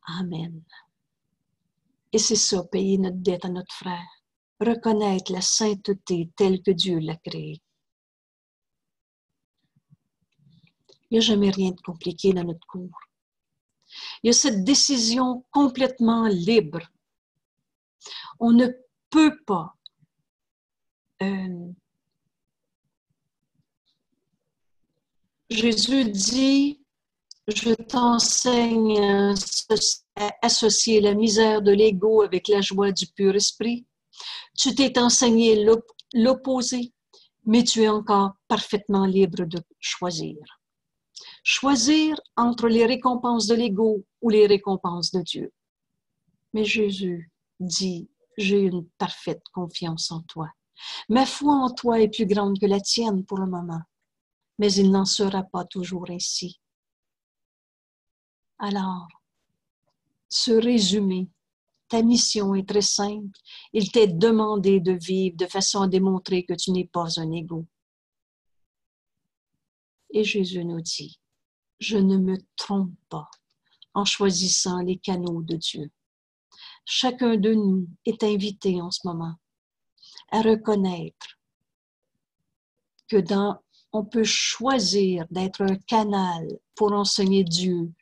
Amen. Et c'est ça, payer notre dette à notre frère. Reconnaître la sainteté telle que Dieu l'a créée. Il n'y a jamais rien de compliqué dans notre cours. Il y a cette décision complètement libre. On ne peut pas Jésus dit, je t'enseigne à associer la misère de l'ego avec la joie du pur esprit. Tu t'es enseigné l'opposé, mais tu es encore parfaitement libre de choisir. Choisir entre les récompenses de l'ego ou les récompenses de Dieu. Mais Jésus dit, j'ai une parfaite confiance en toi. Ma foi en toi est plus grande que la tienne pour le moment, mais il n'en sera pas toujours ainsi. Alors, ce résumé, ta mission est très simple. Il t'est demandé de vivre de façon à démontrer que tu n'es pas un égo. Et Jésus nous dit, je ne me trompe pas en choisissant les canaux de Dieu. Chacun de nous est invité en ce moment à reconnaître que on peut choisir d'être un canal pour enseigner Dieu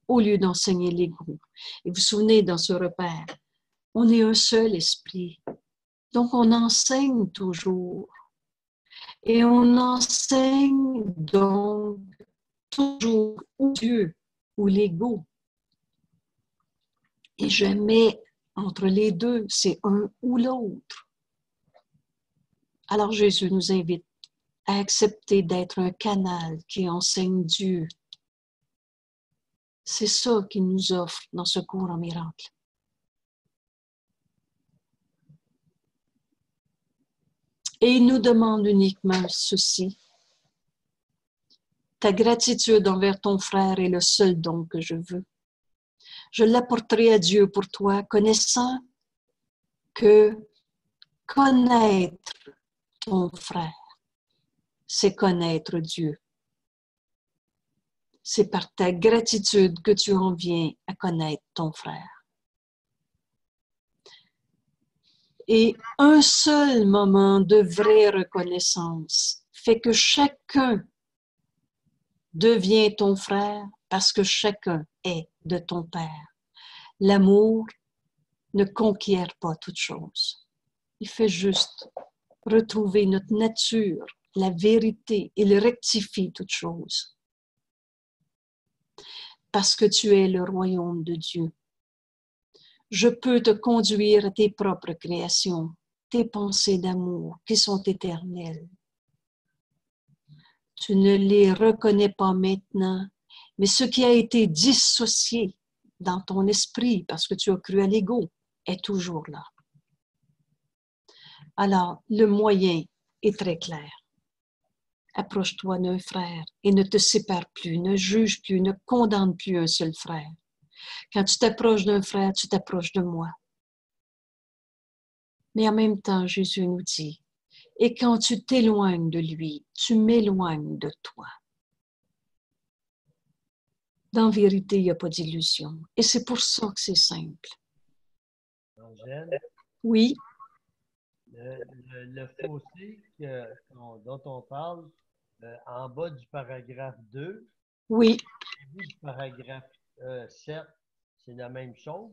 au lieu d'enseigner l'ego. Et vous vous souvenez, dans ce repère, on est un seul esprit. Donc, on enseigne toujours. Et on enseigne donc toujours ou Dieu ou l'ego. Et jamais entre les deux, c'est un ou l'autre. Alors, Jésus nous invite à accepter d'être un canal qui enseigne Dieu. C'est ça qu'il nous offre dans ce cours en miracle. Et il nous demande uniquement ceci. Ta gratitude envers ton frère est le seul don que je veux. Je l'apporterai à Dieu pour toi, connaissant que connaître ton frère, c'est connaître Dieu. C'est par ta gratitude que tu en viens à connaître ton frère. Et un seul moment de vraie reconnaissance fait que chacun devient ton frère parce que chacun est de ton père. L'amour ne conquiert pas toute chose. Il fait juste retrouver notre nature, la vérité. Il rectifie toute chose. Parce que tu es le royaume de Dieu. Je peux te conduire à tes propres créations, tes pensées d'amour qui sont éternelles. Tu ne les reconnais pas maintenant, mais ce qui a été dissocié dans ton esprit parce que tu as cru à l'ego est toujours là. Alors, le moyen est très clair. Approche-toi d'un frère et ne te sépare plus, ne juge plus, ne condamne plus un seul frère. Quand tu t'approches d'un frère, tu t'approches de moi. Mais en même temps, Jésus nous dit, et quand tu t'éloignes de lui, tu m'éloignes de toi. Dans vérité, il n'y a pas d'illusion. Et c'est pour ça que c'est simple. Angèle, Oui, le fossé dont on parle en bas du paragraphe 2 oui. et du paragraphe 7, c'est la même chose?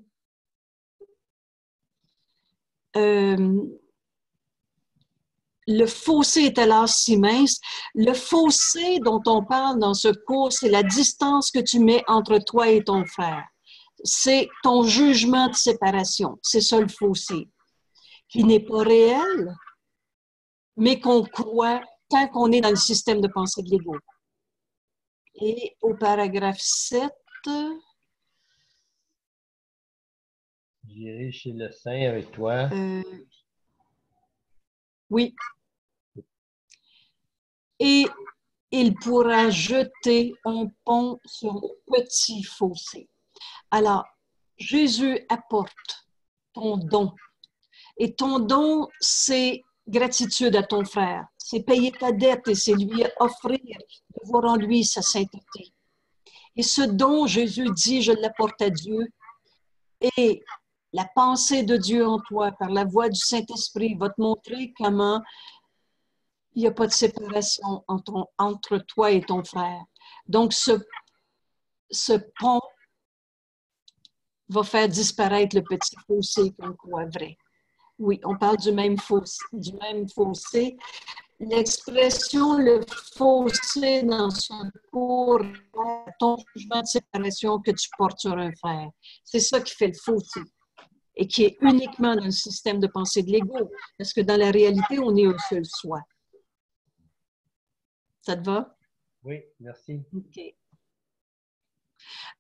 Le fossé est alors si mince. Le fossé dont on parle dans ce cours, c'est la distance que tu mets entre toi et ton frère. C'est ton jugement de séparation. C'est ça le fossé, qui n'est pas réel, mais qu'on croit tant qu'on est dans le système de pensée de l'ego. Et au paragraphe 7, J'irai chez le saint avec toi. oui. Et il pourra jeter un pont sur le petit fossé. Alors, Jésus apporte ton don. Et ton don, c'est gratitude à ton frère. C'est payer ta dette et c'est lui offrir de voir en lui sa sainteté. Et ce don, Jésus dit, je l'apporte à Dieu. Et la pensée de Dieu en toi, par la voix du Saint-Esprit, va te montrer comment il n'y a pas de séparation entre toi et ton frère. Donc, ce pont va faire disparaître le petit fossé qu'on croit vrai. Oui, on parle du même fossé. L'expression le fossé dans son cours, ton jugement de séparation que tu portes sur un frère. C'est ça qui fait le fossé et qui est uniquement dans le système de pensée de l'ego. Parce que dans la réalité, on est un seul soi. Ça te va? Oui, merci. OK.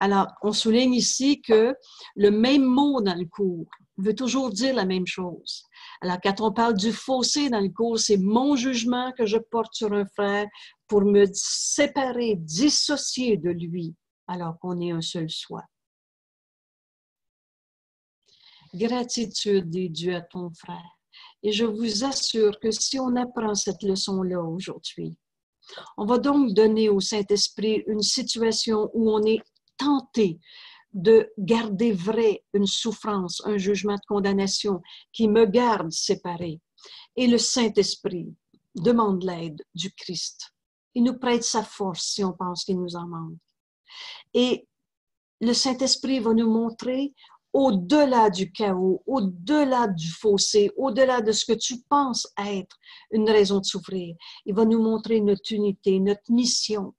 Alors, on souligne ici que le même mot dans le cours veut toujours dire la même chose. Alors, quand on parle du fossé dans le cours, c'est mon jugement que je porte sur un frère pour me séparer, dissocier de lui, alors qu'on est un seul soi. Gratitude est due à ton frère. Et je vous assure que si on apprend cette leçon-là aujourd'hui, on va donc donner au Saint-Esprit une situation où on est tenté de garder vrai une souffrance, un jugement de condamnation qui me garde séparé. Et le Saint-Esprit demande l'aide du Christ. Il nous prête sa force si on pense qu'il nous en manque. Et le Saint-Esprit va nous montrer au-delà du chaos, au-delà du fossé, au-delà de ce que tu penses être une raison de souffrir. Il va nous montrer notre unité, notre mission,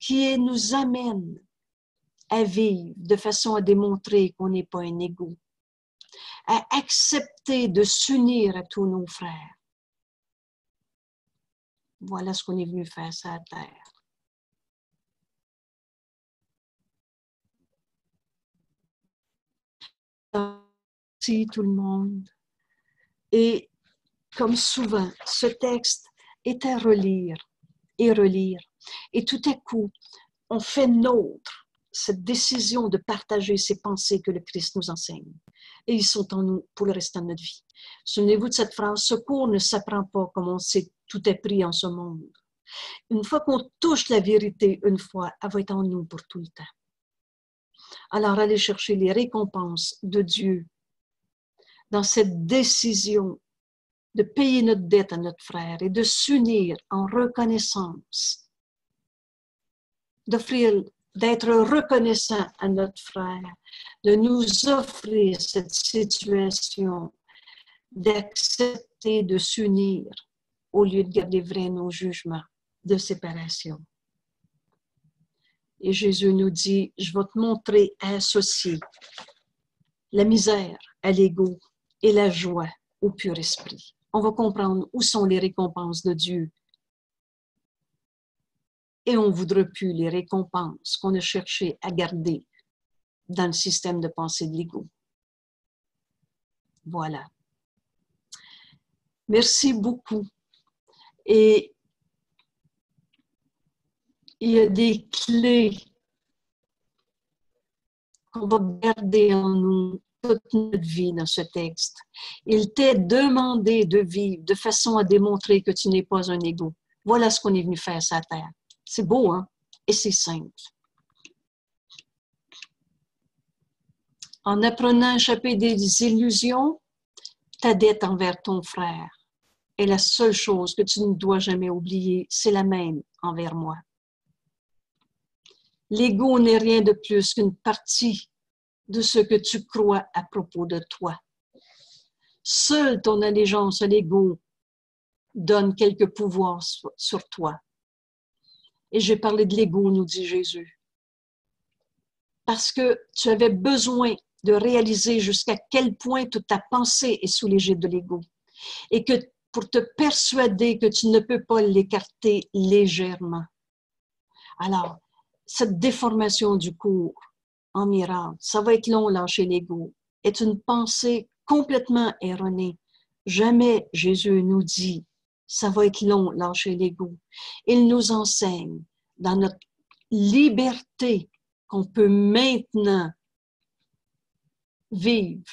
qui nous amène à vivre de façon à démontrer qu'on n'est pas un égo, à accepter de s'unir à tous nos frères. Voilà ce qu'on est venu faire sur la terre. Merci tout le monde. Et comme souvent, ce texte est à relire et relire. Et tout à coup, on fait nôtre cette décision de partager ces pensées que le Christ nous enseigne. Et ils sont en nous pour le restant de notre vie. Souvenez-vous de cette phrase, « Secours ne s'apprend pas comme on sait tout est pris en ce monde. » Une fois qu'on touche la vérité une fois, elle va être en nous pour tout le temps. Alors, allez chercher les récompenses de Dieu dans cette décision de payer notre dette à notre frère et de s'unir en reconnaissance, d'être reconnaissant à notre frère, de nous offrir cette situation, d'accepter de s'unir au lieu de garder vrai nos jugements de séparation. Et Jésus nous dit, je vais te montrer à associer la misère à l'ego et la joie au pur esprit. On va comprendre où sont les récompenses de Dieu. Et on ne voudra plus les récompenses qu'on a cherché à garder dans le système de pensée de l'ego. Voilà. Merci beaucoup. Et il y a des clés qu'on va garder en nous toute notre vie dans ce texte. Il t'est demandé de vivre de façon à démontrer que tu n'es pas un ego. Voilà ce qu'on est venu faire sur la terre. C'est beau, hein? Et c'est simple. En apprenant à échapper des illusions, ta dette envers ton frère est la seule chose que tu ne dois jamais oublier, c'est la même envers moi. L'ego n'est rien de plus qu'une partie de ce que tu crois à propos de toi. Seule ton allégeance à l'ego donne quelque pouvoir sur toi. Et j'ai parlé de l'ego, nous dit Jésus. Parce que tu avais besoin de réaliser jusqu'à quel point toute ta pensée est sous l'égide de l'ego. Et que pour te persuader que tu ne peux pas l'écarter légèrement. Alors, cette déformation du cours en miracle, ça va être long lâcher l'ego, est une pensée complètement erronée. Jamais Jésus nous dit, ça va être long lâcher l'ego. Il nous enseigne dans notre liberté qu'on peut maintenant vivre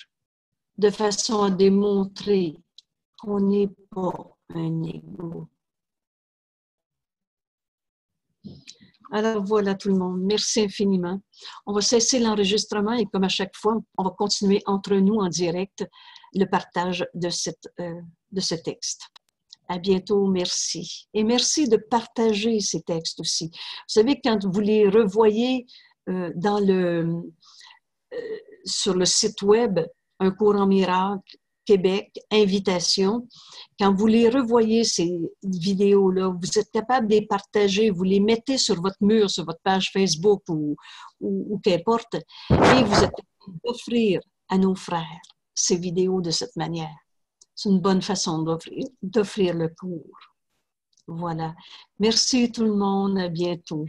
de façon à démontrer qu'on n'est pas un ego. Alors voilà tout le monde, merci infiniment. On va cesser l'enregistrement et comme à chaque fois, on va continuer entre nous en direct le partage de ce texte. À bientôt, merci. Et merci de partager ces textes aussi. Vous savez, quand vous les revoyez sur le site web, Un cours en miracle, Québec, invitation. Quand vous les revoyez, ces vidéos-là, vous êtes capable de les partager, vous les mettez sur votre mur, sur votre page Facebook ou qu'importe, et vous êtes capable d'offrir à nos frères ces vidéos de cette manière. C'est une bonne façon d'offrir le cours. Voilà. Merci tout le monde, à bientôt.